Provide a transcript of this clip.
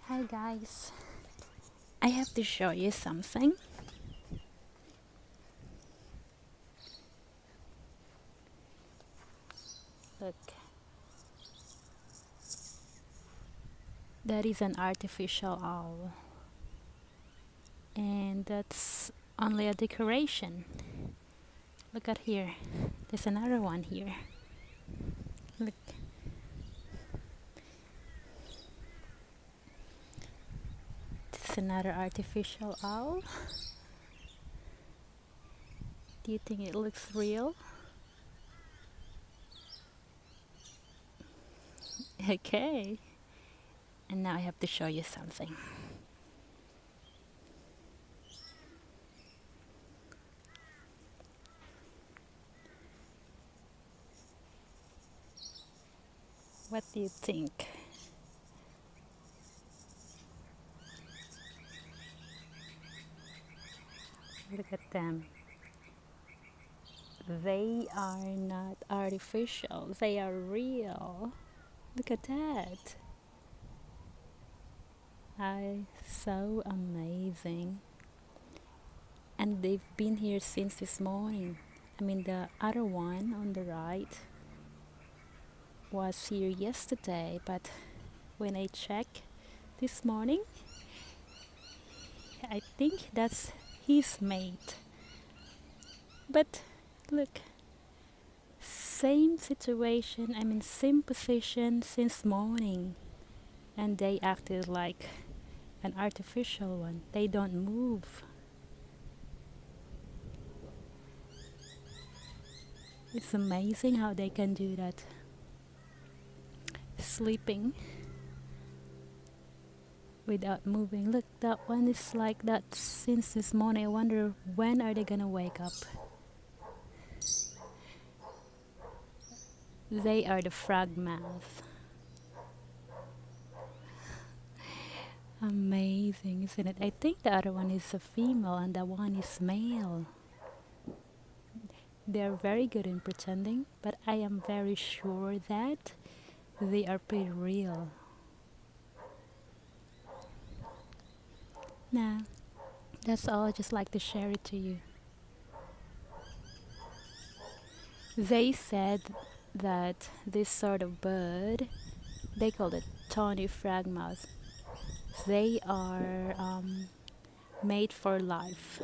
Hi guys, I have to show you something. Look, that is an artificial owl, and that's only a decoration. Look at here, there's another one here. Look, it's another artificial owl. Do you think it looks real? Okay, and now I have to show you something. What do you think? Look at them. They are not artificial, they are real. Look at that. So amazing. And they've been here since this morning. I mean, the other one on the right was here yesterday, but when I check this morning, I think that's his mate. But look, same situation, I mean, same position since morning, and they acted like an artificial one. They don't move. It's amazing how they can do that. Sleeping without moving. Look, that one is like that since this morning. I wonder when are they gonna wake up. They are the frogmouth. Amazing, isn't it? I think the other one is a female and the one is male. They're very good in pretending, but I am very sure that they are pretty real. Nah, that's all. I just like to share it to you. They said that this sort of bird, they call it tawny frogmouth. They are made for life.